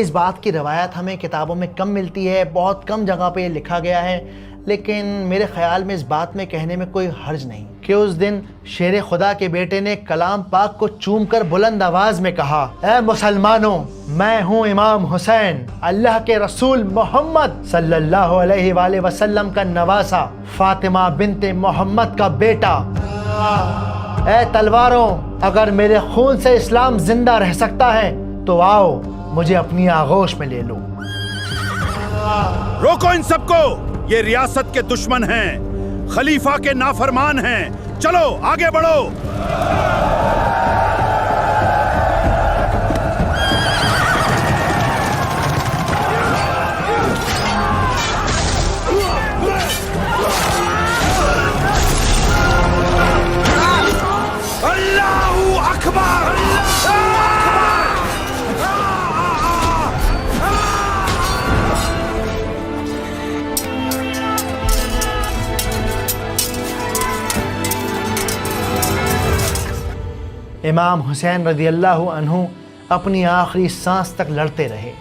اس بات کی روایت ہمیں کتابوں میں کم ملتی ہے، بہت کم جگہ پہ یہ لکھا گیا ہے، لیکن میرے خیال میں اس بات میں کہنے میں کوئی حرج نہیں کہ اس دن شیر خدا کے بیٹے نے کلام پاک کو چوم کر بلند آواز میں کہا، اے مسلمانوں، میں ہوں امام حسین، اللہ کے رسول محمد صلی اللہ علیہ وآلہ وسلم کا نواسا، فاطمہ بنت محمد کا بیٹا۔ اے تلواروں، اگر میرے خون سے اسلام زندہ رہ سکتا ہے تو آؤ مجھے اپنی آغوش میں لے لو۔ روکو ان سب کو، یہ ریاست کے دشمن ہیں، خلیفہ کے نافرمان ہیں، چلو آگے بڑھو۔ اللہ اکبر! امام حسین رضی اللہ عنہ اپنی آخری سانس تک لڑتے رہے،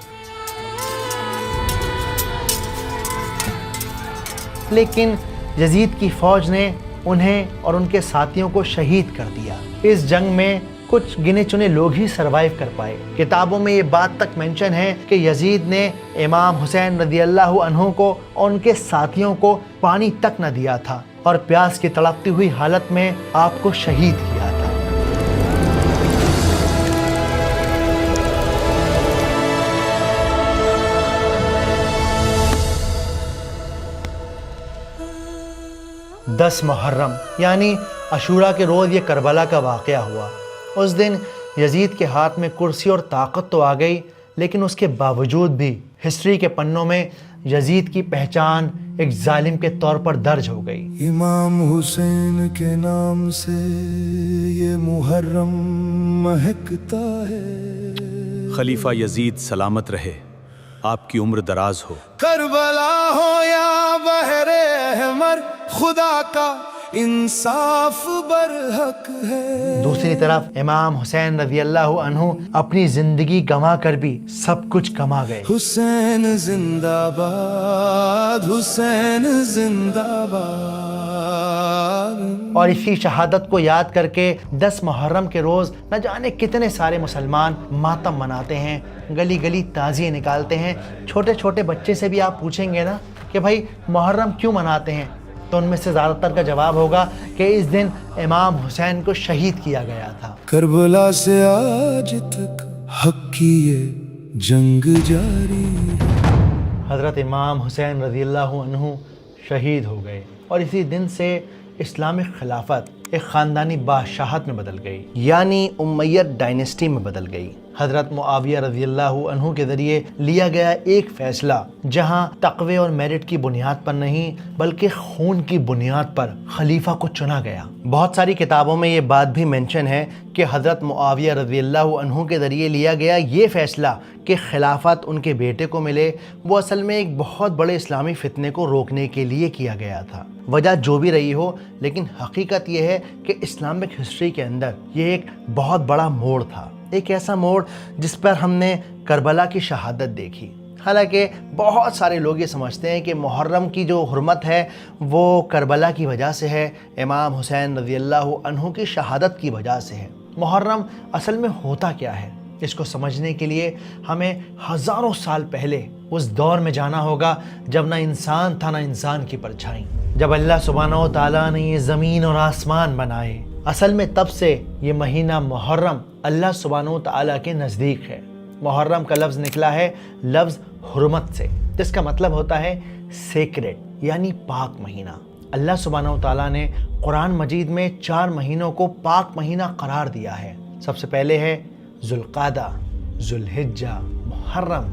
لیکن یزید کی فوج نے انہیں اور ان کے ساتھیوں کو شہید کر دیا۔ اس جنگ میں کچھ گنے چنے لوگ ہی سروائیو کر پائے۔ کتابوں میں یہ بات تک مینشن ہے کہ یزید نے امام حسین رضی اللہ عنہ کو اور ان کے ساتھیوں کو پانی تک نہ دیا تھا اور پیاس کی تڑپتی ہوئی حالت میں آپ کو شہید کیا تھا۔ دس محرم یعنی عاشوراء کے روز یہ کربلا کا واقعہ ہوا۔ اس دن یزید کے ہاتھ میں کرسی اور طاقت تو آ گئی، لیکن اس کے باوجود بھی ہسٹری کے پنوں میں یزید کی پہچان ایک ظالم کے طور پر درج ہو گئی۔ امام حسین کے نام سے یہ محرم مہکتا ہے۔ خلیفہ یزید سلامت رہے، آپ کی عمر دراز ہو۔ کربلا ہو یا بحر احمر، خدا کا انصاف برحق ہے۔ دوسری طرف امام حسین رضی اللہ عنہ اپنی زندگی گنوا کر بھی سب کچھ کما گئے۔ حسین زندہ باد، حسین زندہ باد۔ اور اسی شہادت کو یاد کر کے 10 محرم کے روز نہ جانے کتنے سارے مسلمان ماتم مناتے ہیں، گلی گلی تعزیے نکالتے ہیں۔ چھوٹے چھوٹے بچے سے بھی آپ پوچھیں گے نا کہ بھائی محرم کیوں مناتے ہیں، تو ان میں سے زیادہ تر کا جواب ہوگا کہ اس دن امام حسین کو شہید کیا گیا تھا۔ کربلا سے آج تک حق کی یہ جنگ جاری ہے۔ حضرت امام حسین رضی اللہ عنہ شہید ہو گئے اور اسی دن سے اسلامک خلافت ایک خاندانی بادشاہت میں بدل گئی، یعنی امیت ڈائنسٹی میں بدل گئی۔ حضرت معاویہ رضی اللہ عنہ کے ذریعے لیا گیا ایک فیصلہ جہاں تقوی اور میرٹ کی بنیاد پر نہیں بلکہ خون کی بنیاد پر خلیفہ کو چنا گیا۔ بہت ساری کتابوں میں یہ بات بھی مینشن ہے کہ حضرت معاویہ رضی اللہ عنہ کے ذریعے لیا گیا یہ فیصلہ کہ خلافت ان کے بیٹے کو ملے، وہ اصل میں ایک بہت بڑے اسلامی فتنے کو روکنے کے لیے کیا گیا تھا۔ وجہ جو بھی رہی ہو، لیکن حقیقت یہ ہے کہ اسلامک ہسٹری کے اندر یہ ایک بہت بڑا موڑ تھا، ایک ایسا موڑ جس پر ہم نے کربلا کی شہادت دیکھی۔ حالانکہ بہت سارے لوگ یہ سمجھتے ہیں کہ محرم کی جو حرمت ہے وہ کربلا کی وجہ سے ہے، امام حسین رضی اللہ عنہ کی شہادت کی وجہ سے ہے۔ محرم اصل میں ہوتا کیا ہے، اس کو سمجھنے کے لیے ہمیں ہزاروں سال پہلے اس دور میں جانا ہوگا جب نہ انسان تھا نہ انسان کی پرچھائی، جب اللہ سبحانہ و تعالیٰ نے یہ زمین اور آسمان بنائے۔ اصل میں تب سے یہ مہینہ محرم اللہ سبحانہ و تعالیٰ کے نزدیک ہے۔ محرم کا لفظ نکلا ہے لفظ حرمت سے، جس کا مطلب ہوتا ہے سیکریٹ، یعنی پاک مہینہ۔ اللہ سبحانہ و تعالیٰ نے قرآن مجید میں 4 مہینوں کو پاک مہینہ قرار دیا ہے۔ سب سے پہلے ہے ذوالقعدہ، ذوالحجہ، محرم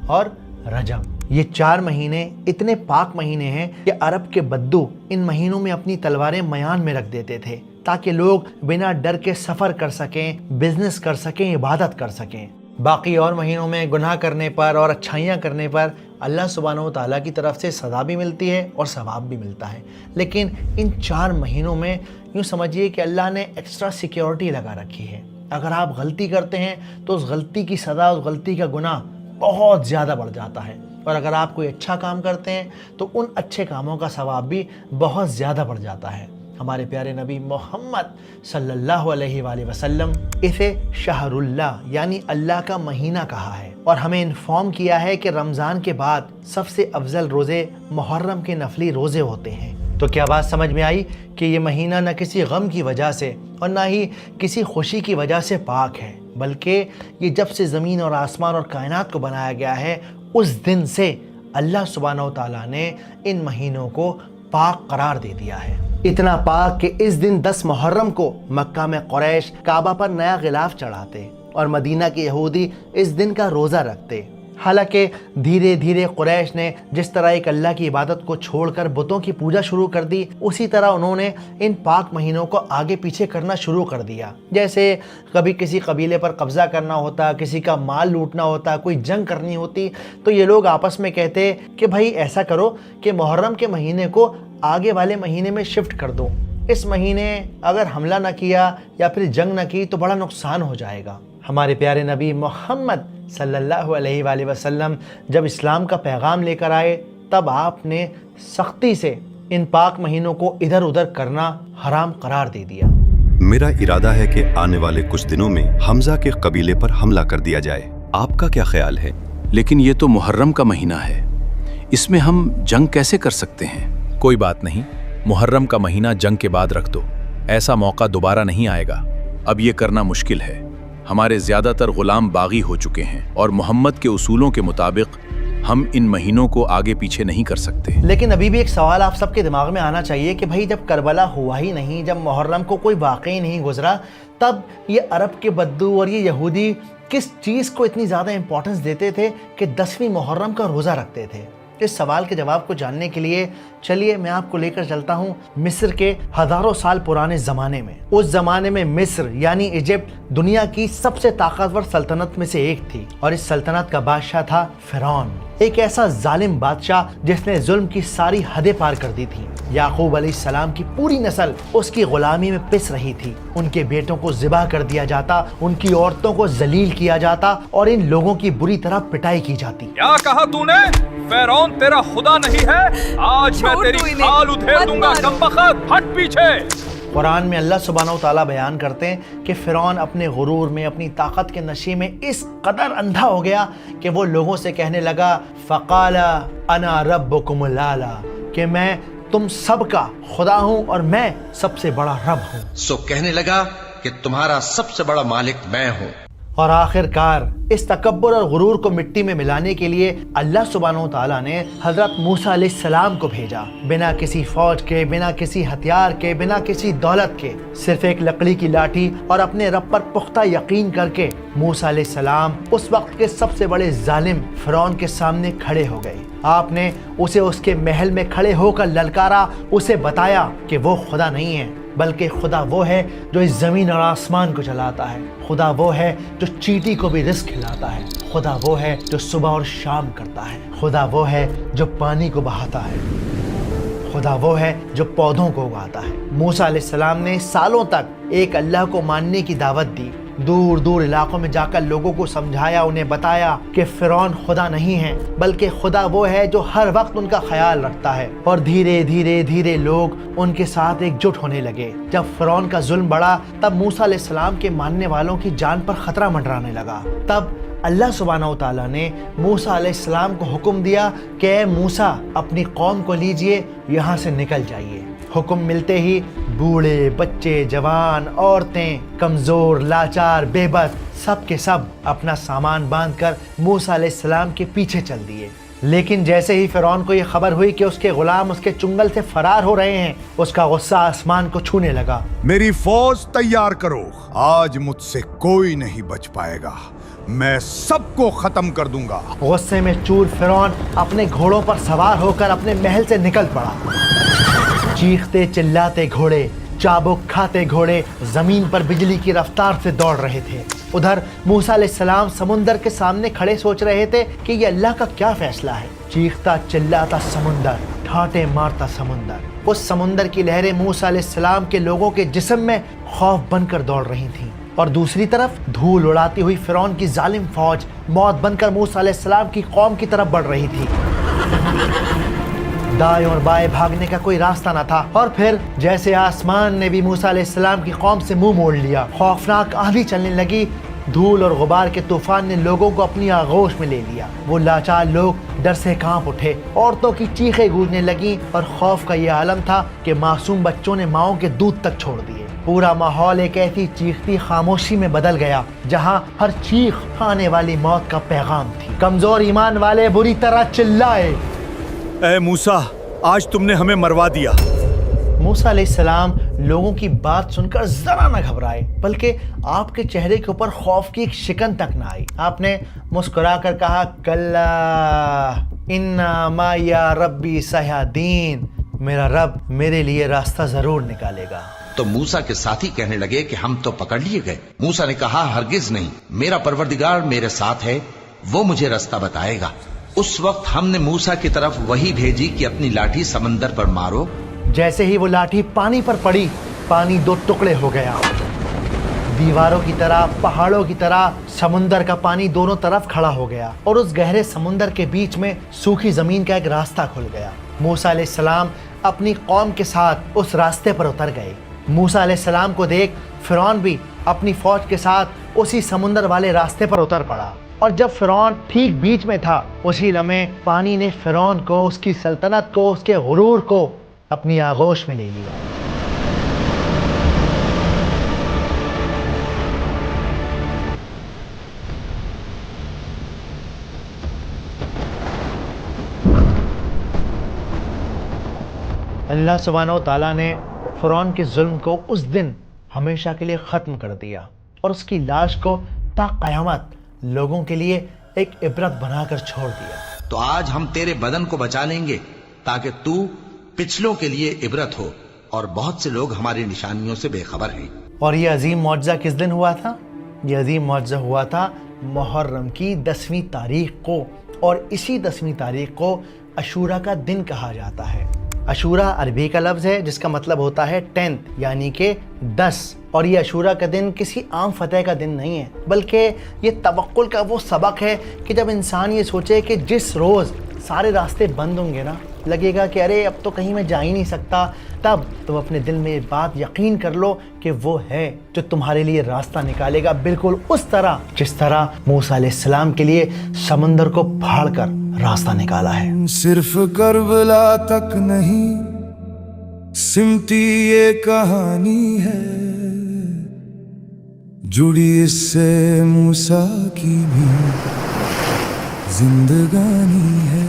اور رجب۔ یہ 4 مہینے اتنے پاک مہینے ہیں کہ عرب کے بدو ان مہینوں میں اپنی تلواریں میان میں رکھ دیتے تھے تاکہ لوگ بنا ڈر کے سفر کر سکیں، بزنس کر سکیں، عبادت کر سکیں۔ باقی اور مہینوں میں گناہ کرنے پر اور اچھائیاں کرنے پر اللہ سبحانہ و تعالیٰ کی طرف سے سزا بھی ملتی ہے اور ثواب بھی ملتا ہے، لیکن ان 4 مہینوں میں یوں سمجھیے کہ اللہ نے ایکسٹرا سیکیورٹی لگا رکھی ہے۔ اگر آپ غلطی کرتے ہیں تو اس غلطی کی سزا، اس غلطی کا گناہ بہت زیادہ بڑھ جاتا ہے، اور اگر آپ کوئی اچھا کام کرتے ہیں تو ان اچھے کاموں کا ثواب بھی بہت زیادہ بڑھ جاتا ہے۔ ہمارے پیارے نبی محمد صلی اللہ علیہ وآلہ وسلم اسے شہر اللہ یعنی اللہ کا مہینہ کہا ہے، اور ہمیں انفارم کیا ہے کہ رمضان کے بعد سب سے افضل روزے محرم کے نفلی روزے ہوتے ہیں۔ تو کیا بات سمجھ میں آئی کہ یہ مہینہ نہ کسی غم کی وجہ سے اور نہ ہی کسی خوشی کی وجہ سے پاک ہے، بلکہ یہ جب سے زمین اور آسمان اور کائنات کو بنایا گیا ہے اس دن سے اللہ سبحانہ و تعالیٰ نے ان مہینوں کو پاک قرار دے دیا ہے۔ اتنا پاک کہ اس دن 10 محرم کو مکہ میں قریش کعبہ پر نیا غلاف چڑھاتے اور مدینہ کے یہودی اس دن کا روزہ رکھتے۔ حالانکہ دھیرے دھیرے قریش نے جس طرح ایک اللہ کی عبادت کو چھوڑ کر بتوں کی پوجا شروع کر دی، اسی طرح انہوں نے ان پاک مہینوں کو آگے پیچھے کرنا شروع کر دیا۔ جیسے کبھی کسی قبیلے پر قبضہ کرنا ہوتا، کسی کا مال لوٹنا ہوتا، کوئی جنگ کرنی ہوتی، تو یہ لوگ آپس میں کہتے کہ بھائی ایسا کرو کہ محرم کے مہینے کو آگے والے مہینے میں شفٹ کر دو، اس مہینے اگر حملہ نہ کیا یا پھر جنگ نہ کی تو بڑا نقصان ہو جائے گا۔ ہمارے پیارے نبی محمد صلی اللہ علیہ وآلہ وسلم جب اسلام کا پیغام لے کر آئے تب آپ نے سختی سے ان پاک مہینوں کو ادھر ادھر کرنا حرام قرار دے دیا۔ میرا ارادہ ہے کہ آنے والے کچھ دنوں میں حمزہ کے قبیلے پر حملہ کر دیا جائے، آپ کا کیا خیال ہے؟ لیکن یہ تو محرم کا مہینہ ہے، اس میں ہم جنگ کیسے کر سکتے ہیں؟ کوئی بات نہیں، محرم کا مہینہ جنگ کے بعد رکھ دو، ایسا موقع دوبارہ نہیں آئے گا۔ اب یہ کرنا مشکل ہے، ہمارے زیادہ تر غلام باغی ہو چکے ہیں اور محمد کے اصولوں کے مطابق ہم ان مہینوں کو آگے پیچھے نہیں کر سکتے۔ لیکن ابھی بھی ایک سوال آپ سب کے دماغ میں آنا چاہیے کہ بھائی جب کربلا ہوا ہی نہیں، جب محرم کو کوئی واقعی نہیں گزرا، تب یہ عرب کے بدو اور یہ یہودی کس چیز کو اتنی زیادہ امپورٹنس دیتے تھے کہ 10ویں محرم کا روزہ رکھتے تھے؟ اس سوال کے جواب کو جاننے کے لیے چلیے میں آپ کو لے کر چلتا ہوں مصر کے ہزاروں سال پرانے زمانے میں۔ اس زمانے میں مصر یعنی ایجپٹ دنیا کی سب سے طاقتور سلطنت میں سے ایک تھی، اور اس سلطنت کا بادشاہ تھا فرعون، ایک ایسا ظالم بادشاہ جس نے ظلم کی ساری حدیں پار کر دی تھی۔ یعقوب علیہ السلام کی پوری نسل اس کی غلامی میں پس رہی تھی، ان کے بیٹوں کو ذبح کر دیا جاتا، ان کی عورتوں کو ذلیل کیا جاتا اور ان لوگوں کی بری طرح پٹائی کی جاتی۔ کیا کہا تو نے؟ فرعون تیرا خدا نہیں ہے؟ آج میں تیری کھال ادھیڑ دوں گا، کمبخت، ہٹ پیچھے۔ قرآن میں اللہ سبحانہ و تعالیٰ بیان کرتے ہیں کہ فرعون اپنے غرور میں، اپنی طاقت کے نشے میں اس قدر اندھا ہو گیا کہ وہ لوگوں سے کہنے لگا فقال انا ربکم الاعلی، کہ میں تم سب کا خدا ہوں اور میں سب سے بڑا رب ہوں۔ سو کہنے لگا کہ تمہارا سب سے بڑا مالک میں ہوں۔ اور آخر کار اس تکبر اور غرور کو مٹی میں ملانے کے لیے اللہ سبحانہ و تعالیٰ نے حضرت موسیٰ علیہ السلام کو بھیجا، بنا کسی فوج کے، بنا کسی ہتھیار کے، بنا کسی دولت کے، صرف ایک لکڑی کی لاٹھی اور اپنے رب پر پختہ یقین کر کے موسیٰ علیہ السلام اس وقت کے سب سے بڑے ظالم فرعون کے سامنے کھڑے ہو گئے۔ آپ نے اسے اس کے محل میں کھڑے ہو کر للکارا، اسے بتایا کہ وہ خدا نہیں ہے، بلکہ خدا وہ ہے جو اس زمین اور آسمان کو چلاتا ہے، خدا وہ ہے جو چیٹی کو بھی رزق کھلاتا ہے، خدا وہ ہے جو صبح اور شام کرتا ہے، خدا وہ ہے جو پانی کو بہاتا ہے، خدا وہ ہے جو پودوں کو اگاتا ہے۔ موسیٰ علیہ السلام نے سالوں تک ایک اللہ کو ماننے کی دعوت دی، دور دور علاقوں میں جا کر لوگوں کو سمجھایا، انہیں بتایا کہ فرعون خدا نہیں ہے، بلکہ خدا وہ ہے جو ہر وقت ان کا خیال رکھتا ہے۔ اور دھیرے دھیرے دھیرے لوگ ان کے ساتھ ایک جٹ ہونے لگے۔ جب فرعون کا ظلم بڑھا تب موسیٰ علیہ السلام کے ماننے والوں کی جان پر خطرہ منڈرانے لگا۔ تب اللہ سبحانہ و تعالیٰ نے موسیٰ علیہ السلام کو حکم دیا کہ اے موسیٰ اپنی قوم کو لیجئے، یہاں سے نکل جائیے۔ حکم ملتے ہی بوڑھے، بچے، جوان، عورتیں، کمزور، لاچار، بے بس، سب کے سب اپنا سامان باندھ کر موسیٰ علیہ السلام کے پیچھے چل دیے۔ لیکن جیسے ہی فرعون کو یہ خبر ہوئی کہ اس کے غلام اس کے چنگل سے فرار ہو رہے ہیں، اس کا غصہ آسمان کو چھونے لگا۔ میری فوج تیار کرو، آج مجھ سے کوئی نہیں بچ پائے گا، میں سب کو ختم کر دوں گا۔ غصے میں چور فرعون اپنے گھوڑوں پر سوار ہو کر اپنے محل سے نکل پڑا۔ چیختے چلاتے گھوڑے، چابک کھاتے گھوڑے زمین پر بجلی کی رفتار سے دوڑ رہے تھے۔ ادھر موسیٰ علیہ السلام سمندر کے سامنے کھڑے سوچ رہے تھے کہ یہ اللہ کا کیا فیصلہ ہے۔ چیختا چلاتا سمندر، ٹھاٹے مارتا سمندر، اس سمندر کی لہریں موسیٰ علیہ السلام کے لوگوں کے جسم میں خوف بن کر دوڑ رہی تھیں۔ اور دوسری طرف دھول اڑاتی ہوئی فرعون کی ظالم فوج موت بن کر موسیٰ علیہ السلام کی قوم کی طرف بڑھ رہی تھی۔ دائیں اور بائیں بھاگنے کا کوئی راستہ نہ تھا، اور پھر جیسے آسمان نے بھی موسیٰ علیہ السلام کی قوم سے منہ موڑ لیا، خوفناک آندھی چلنے لگی، دھول اور غبار کے طوفان نے لوگوں کو اپنی آغوش میں لے لیا۔ وہ لاچار لوگ ڈر سے کانپ اٹھے، عورتوں کی چیخیں گونجنے لگیں، اور خوف کا یہ عالم تھا کہ معصوم بچوں نے ماؤں کے دودھ تک چھوڑ دیے۔ پورا ماحول ایک ایسی چیختی خاموشی میں بدل گیا جہاں ہر چیخ آنے والی موت کا پیغام تھی۔ کمزور ایمان والے بری طرح چلائے، اے موسیٰ، آج تم نے ہمیں مروا دیا۔ موسیٰ علیہ السلام لوگوں کی بات سن کر ذرا نہ گھبرائے، بلکہ آپ کے چہرے کے اوپر خوف کی ایک شکن تک نہ آئی۔ آپ نے مسکرا کر کہا، کلا انا معی ربی سیہدین، میرا رب میرے لیے راستہ ضرور نکالے گا۔ تو موسیٰ کے ساتھی کہنے لگے کہ ہم تو پکڑ لیے گئے۔ موسیٰ نے کہا، ہرگز نہیں، میرا پروردگار میرے ساتھ ہے، وہ مجھے راستہ بتائے گا۔ اس وقت ہم نے موسیٰ کی طرف وہی بھیجی کہ اپنی لاٹھی سمندر پر مارو۔ جیسے ہی وہ لاٹھی پانی پر پڑی، پانی دو ٹکڑے ہو گیا۔ دیواروں کی طرح، پہاڑوں کی طرح سمندر کا پانی دونوں طرف کھڑا ہو گیا، اور اس گہرے سمندر کے بیچ میں سوکھی زمین کا ایک راستہ کھل گیا۔ موسیٰ علیہ السلام اپنی قوم کے ساتھ اس راستے پر اتر گئے۔ موسیٰ علیہ السلام کو دیکھ فرعون بھی اپنی فوج کے ساتھ اسی سمندر والے راستے پر اتر پڑا، اور جب فرعون ٹھیک بیچ میں تھا، اسی لمحے پانی نے فرعون کو، اس کی سلطنت کو، اس کے غرور کو اپنی آغوش میں لے لیا۔ اللہ سبحانہ و تعالیٰ نے فرعون کے ظلم کو اس دن ہمیشہ کے لیے ختم کر دیا، اور اس کی لاش کو تا قیامت لوگوں کے لیے ایک عبرت بنا کر چھوڑ دیا۔ تو آج ہم تیرے بدن کو بچا لیں گے تاکہ تو پچھلوں کے لیے عبرت ہو، اور بہت سے لوگ ہماری نشانیوں سے بے خبر ہیں۔ اور یہ عظیم معجزہ کس دن ہوا تھا؟ یہ عظیم معجزہ ہوا تھا محرم کی 10ویں تاریخ کو، اور اسی 10ویں تاریخ کو عاشوراء کا دن کہا جاتا ہے۔ عاشوراء عربی کا لفظ ہے جس کا مطلب ہوتا ہے 10 یعنی کہ 10، اور یہ عاشوراء کا دن کسی عام فتح کا دن نہیں ہے، بلکہ یہ توکل کا وہ سبق ہے کہ جب انسان یہ سوچے کہ جس روز سارے راستے بند ہوں گے نا، لگے گا کہ ارے اب تو کہیں میں جا ہی نہیں سکتا، تب تم اپنے دل میں یہ بات یقین کر لو کہ وہ ہے جو تمہارے لیے راستہ نکالے گا، بالکل اس طرح جس طرح موسیٰ علیہ السلام کے لیے سمندر کو پھاڑ کر راستہ نکالا ہے۔ صرف کربلا تک نہیں سمٹی یہ کہانی ہے، جڑی اس سے موسیٰ کی بھی زندگانی ہے۔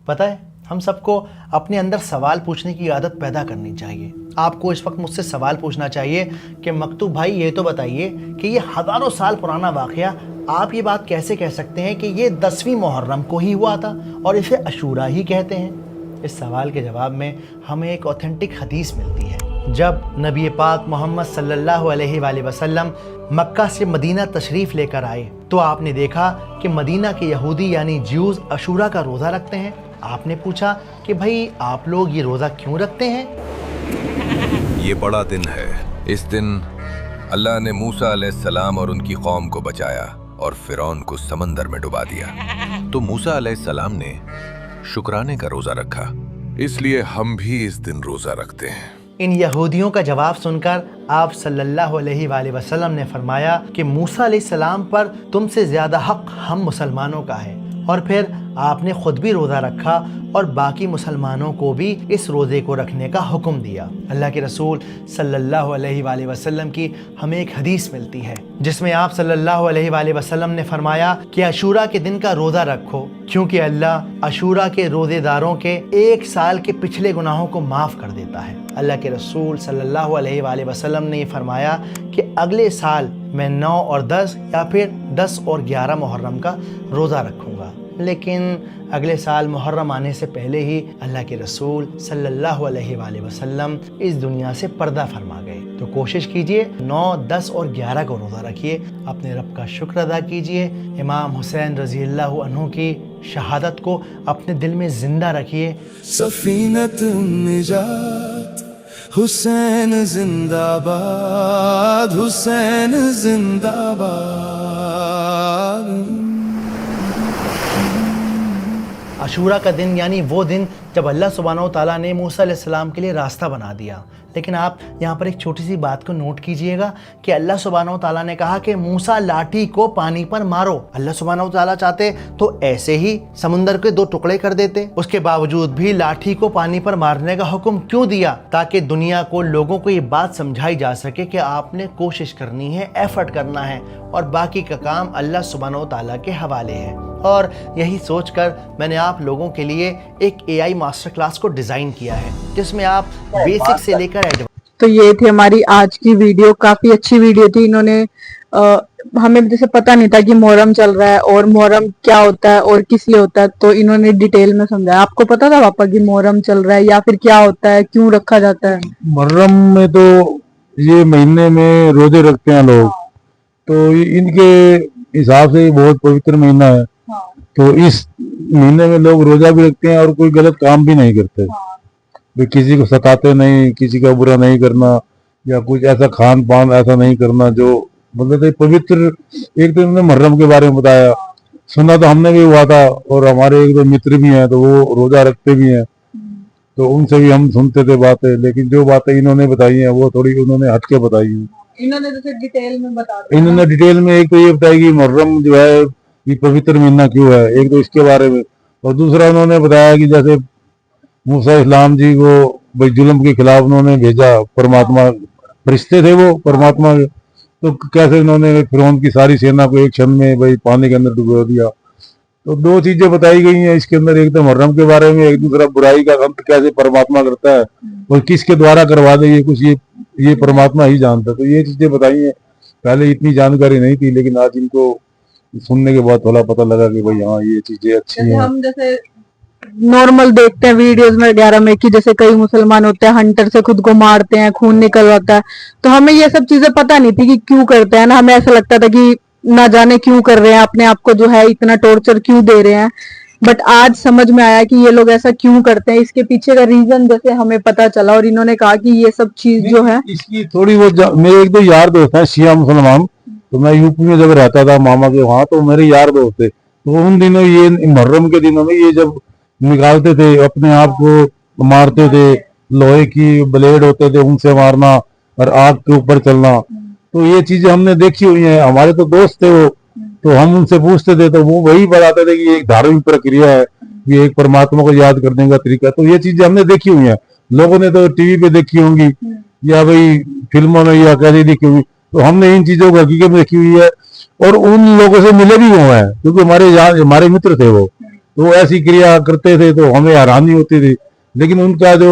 پتہ ہے ہم سب کو اپنے اندر سوال پوچھنے کی عادت پیدا کرنی چاہیے۔ آپ کو اس وقت مجھ سے سوال پوچھنا چاہیے کہ مکتوب بھائی یہ تو بتائیے کہ یہ ہزاروں سال پرانا واقعہ آپ یہ بات کیسے کہہ سکتے ہیں کہ یہ 10ویں محرم کو ہی ہوا تھا اور اسے عاشوراء ہی کہتے ہیں؟ اس سوال کے جواب میں ہمیں ایک اوتھینٹک حدیث ملتی ہے۔ جب نبی پاک محمد صلی اللہ علیہ وآلہ وسلم مکہ سے مدینہ تشریف لے کر آئے تو آپ نے دیکھا کہ مدینہ کے یہودی یعنی جیوز عاشوراء کا روزہ رکھتے ہیں۔ آپ نے پوچھا کہ بھائی آپ لوگ یہ روزہ کیوں رکھتے ہیں؟ یہ بڑا دن ہے۔ اس دن اللہ نے موسیٰ علیہ السلام اور ان کی قوم کو بچایا اور فرعون کو سمندر میں ڈبا دیا، تو موسیٰ علیہ السلام نے شکرانے کا روزہ رکھا، اس لیے ہم بھی اس دن روزہ رکھتے ہیں۔ ان یہودیوں کا جواب سن کر آپ صلی اللہ علیہ وآلہ وسلم نے فرمایا کہ موسیٰ علیہ السلام پر تم سے زیادہ حق ہم مسلمانوں کا ہے، اور پھر آپ نے خود بھی روزہ رکھا اور باقی مسلمانوں کو بھی اس روزے کو رکھنے کا حکم دیا۔ اللہ کے رسول صلی اللہ علیہ وآلہ وسلم کی ہمیں ایک حدیث ملتی ہے جس میں آپ صلی اللہ علیہ وآلہ وسلم نے فرمایا کہ عاشوراء کے دن کا روزہ رکھو، کیونکہ اللہ عاشوراء کے روزے داروں کے 1 سال کے پچھلے گناہوں کو معاف کر دیتا ہے۔ اللہ کے رسول صلی اللہ علیہ وآلہ وسلم نے یہ فرمایا کہ اگلے سال میں 9 اور 10 یا پھر 10 اور 11 محرم کا روزہ رکھوں گا، لیکن اگلے سال محرم آنے سے پہلے ہی اللہ کے رسول صلی اللہ علیہ وآلہ وسلم اس دنیا سے پردہ فرما گئے۔ تو کوشش کیجئے 9، 10 اور 11 کو روزہ رکھیے، اپنے رب کا شکر ادا کیجئے، امام حسین رضی اللہ عنہ کی شہادت کو اپنے دل میں زندہ رکھیے۔ سفینۃ النجات حسین زندہ باد حسین زندہ باد. عاشورہ کا دن یعنی وہ دن جب اللہ سبحانہ و تعالیٰ نے موسیٰ علیہ السلام کے لیے راستہ بنا دیا. لیکن آپ یہاں پر ایک چھوٹی سی بات کو نوٹ کیجئے گا کہ اللہ سبحانہ و تعالیٰ نے کہا کہ موسیٰ لاٹھی کو پانی پر مارو. اللہ سبحانہ و تعالیٰ چاہتے تو ایسے ہی سمندر کے 2 ٹکڑے کر دیتے. اس کے باوجود بھی لاٹھی کو پانی پر مارنے کا حکم کیوں دیا؟ تاکہ دنیا کو, لوگوں کو یہ بات سمجھائی جا سکے کہ آپ نے کوشش کرنی ہے, ایفرٹ کرنا ہے, اور باقی کا کام اللہ سبحانہ و تعالیٰ کے حوالے ہے. اور یہی سوچ کر میں نے آپ لوگوں کے لیے ایک AI ماسٹر کلاس کو ڈیزائن کیا ہے جس میں آپ بیسک سے لے کر تو یہ تھی ہماری آج کی ویڈیو. کافی اچھی ویڈیو تھی. انہوں نے ہمیں جیسے پتہ نہیں تھا کہ محرم چل رہا ہے اور محرم کیا ہوتا ہے اور کس لیے ہوتا ہے, تو انہوں نے ڈیٹیل میں سمجھایا. آپ کو پتا تھا پاپا کہ محرم چل رہا ہے یا پھر کیا ہوتا ہے, کیوں رکھا جاتا ہے؟ محرم میں تو یہ مہینے میں روزے رکھتے ہیں لوگ, تو ان کے حساب سے یہ بہت پوتر مہینہ ہے. تو اس مہینے میں لوگ روزہ بھی رکھتے ہیں اور کوئی غلط کام بھی نہیں کرتے. کسی کو ستاتے نہیں, کسی کا برا نہیں کرنا, یا کچھ ایسا کھان پان ایسا نہیں کرنا جو مطلب پوتر. ایک تو انہوں نے محرم کے بارے میں بتایا, سنا تو ہم نے بھی ہوا تھا, اور ہمارے ایک دو متر بھی ہیں تو وہ روزہ رکھتے بھی ہیں, تو ان سے بھی ہم سنتے تھے باتیں. لیکن جو باتیں انہوں نے بتائی ہیں وہ تھوڑی انہوں نے ہٹ کے بتائی ہیں. انہوں نے ڈیٹیل میں ایک تو یہ بتایا کہ محرم جو ہے یہ پوتر مہینہ کیوں ہے, ایک تو اس کے بارے میں, اور دوسرا انہوں نے بتایا کہ جیسے موسیٰ اسلام جی کو بھائی ظلم کے خلاف انہوں نے بھیجا, پرماتما فرشتے تھے وہ پرماتما کے, تو کیسے انہوں نے فرعون کی ساری سینا کو ایک چھن میں بھائی پانی کے اندر ڈبو دیا. تو 2 چیزیں بتائی گئی ہیں اس کے اندر, ایک تو محرم کے بارے میں, ایک دوسرا برائی کا انت کیسے پرماتما کرتا ہے اور کس کے دوارا کروا دے یہ کچھ یہ پرماتما ہی جانتا. تو یہ چیزیں بتائی ہیں. پہلے اتنی جانکاری نہیں تھی, لیکن آج ان کو سننے کے بعد تھوڑا پتہ لگا کہ بھائی ہاں یہ چیزیں اچھی ہیں. ہم جیسے نارمل دیکھتے ہیں ویڈیوز میں وغیرہ میں کہ جیسے کئی مسلمان ہوتے ہیں ہنٹر سے خود کو مارتے ہیں, خون نکلواتا ہے, تو ہمیں یہ سب چیزیں پتہ نہیں تھی کہ کیوں کرتے ہیں نا. ہمیں ایسا لگتا تھا کہ نہ جانے کیوں کر رہے ہیں, اپنے آپ کو جو ہے اتنا ٹارچر کیوں دے رہے ہیں. بٹ آج سمجھ میں آیا کہ یہ لوگ ایسا کیوں کرتے ہیں, اس کے پیچھے کا ریزن جیسے ہمیں پتہ چلا. اور انہوں نے کہا کہ یہ سب چیز جو ہے اس کی تھوڑی وہ میرے ایک 2 یار دوست ہیں شیعہ مسلمان, تو میں یو پی میں جب رہتا تھا ماما کے وہاں, تو میرے یار دوست تھے. تو ان دنوں یہ محرم کے دنوں میں یہ جب نکالتے تھے اپنے آپ کو مارتے تھے, لوہے کی بلیڈ ہوتے تھے ان سے مارنا اور آگ کے اوپر چلنا. تو یہ چیزیں ہم نے دیکھی ہوئی ہیں. ہمارے تو دوست تھے وہ, تو ہم ان سے پوچھتے تھے تو وہ وہی بتاتے تھے کہ یہ ایک دھارمک پرکریا ہے, یہ ایک پرماتما کو یاد کرنے کا طریقہ. تو یہ چیزیں ہم نے دیکھی ہوئی ہیں. لوگوں نے تو ٹی وی پہ دیکھی ہوں گی یا بھائی فلموں میں یا کیسے دیکھی ہوئی, تو ہم نے ان چیزوں کو حقیقت میں دیکھی ہوئی ہے. اور ان لوگوں سے ملے بھی ہوئے ہیں کیونکہ ہمارے متر تھے وہ, تو وہ ایسی کریا کرتے تھے تو ہمیں حیرانی ہوتی تھی. لیکن ان کا جو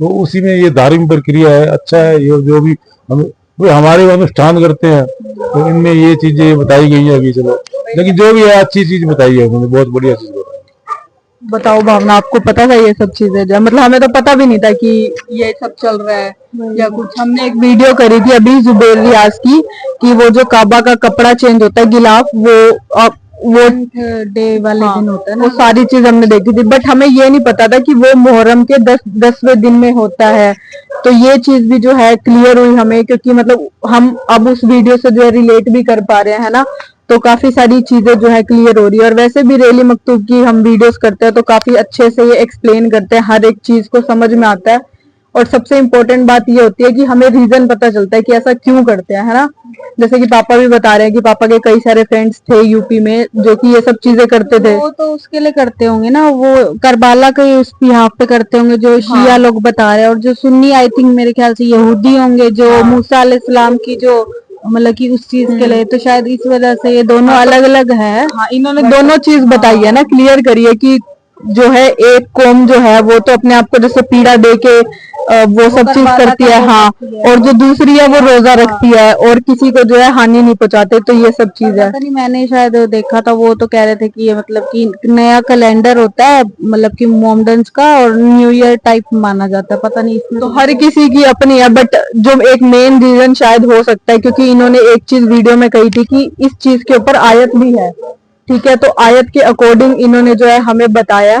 تو اسی میں یہ دھارمک پرکریا ہے. اچھا ہے یہ جو بھی ہمارے انوشٹھان کرتے ہیں تو ان میں یہ چیزیں بتائی گئی ہیں ابھی. چلو لیکن جو بھی ہے اچھی چیز بتائی ہے انہوں نے, بہت بڑھیا چیز بتائی. بتاؤ بھاونا, آپ کو پتا تھا یہ سب چیزیں؟ جو مطلب ہمیں تو پتا بھی نہیں تھا کہ یہ سب چل رہا ہے یا کچھ. ہم نے ایک ویڈیو کری تھی ابھی زبیر ریاض کی کہ وہ جو کعبہ کا کپڑا چینج ہوتا ہے غلاف, وہ ڈے والے دن ہوتا ہے, وہ ساری چیز ہم نے دیکھی تھی. بٹ ہمیں یہ نہیں پتا تھا کہ وہ محرم کے 10ویں دن میں ہوتا ہے. تو یہ چیز بھی جو ہے کلیئر ہوئی ہمیں, کیونکہ مطلب ہم اب اس ویڈیو سے جو ہے ریلیٹ بھی کر پا رہے ہیں نا, تو کافی ساری چیزیں جو ہے کلیئر ہو رہی ہے. اور ویسے بھی ریلی مکتوب کی ہم ویڈیوز کرتے ہیں تو کافی اچھے سے یہ ایکسپلین کرتے ہیں, ہر ایک چیز کو سمجھ میں آتا ہے. اور سب سے امپورٹنٹ بات یہ ہوتی ہے کہ ہمیں ریزن پتا چلتا ہے کہ ایسا کیوں کرتے ہیں, ہے نا. جیسے کہ پاپا بھی بتا رہے ہیں کہ پاپا کے کئی سارے فرینڈز تھے یو پی میں جو کہ یہ سب چیزیں کرتے تھے. وہ تو اس کے لیے کرتے ہوں گے نا, وہ کربلا کے اس یہاں پہ کرتے ہوں گے جو شیعہ لوگ بتا رہے ہیں. اور جو سنی آئی تھنک میرے خیال سے یہودی ہوں گے جو موسیٰ علیہ السلام کی جو مطلب کہ اس چیز کے لیے, تو شاید اس وجہ سے یہ دونوں الگ الگ ہے. انہوں نے دونوں چیز بتائی ہے نا, کلیئر کری ہے کہ جو ہے ایک قوم جو ہے وہ تو اپنے آپ کو جیسے پیڑا دے کے وہ سب چیز کرتی ہے, ہاں, اور جو دوسری ہے وہ روزہ رکھتی ہے اور کسی کو جو ہے ہانی نہیں پہنچاتے. تو یہ سب چیز ہے. میں نے شاید دیکھا تھا, وہ تو کہہ رہے تھے کہ یہ مطلب کہ نیا کیلنڈر ہوتا ہے مطلب کہ مومڈنس کا, اور نیو ایئر ٹائپ مانا جاتا ہے. پتہ نہیں, تو ہر کسی کی اپنی ہے. بٹ جو ایک مین ریزن شاید ہو سکتا ہے کیونکہ انہوں نے ایک چیز ویڈیو میں کہی تھی کہ اس چیز کے اوپر آیت بھی ہے, ٹھیک ہے. تو آیت کے اکارڈنگ انہوں نے جو ہے ہمیں بتایا.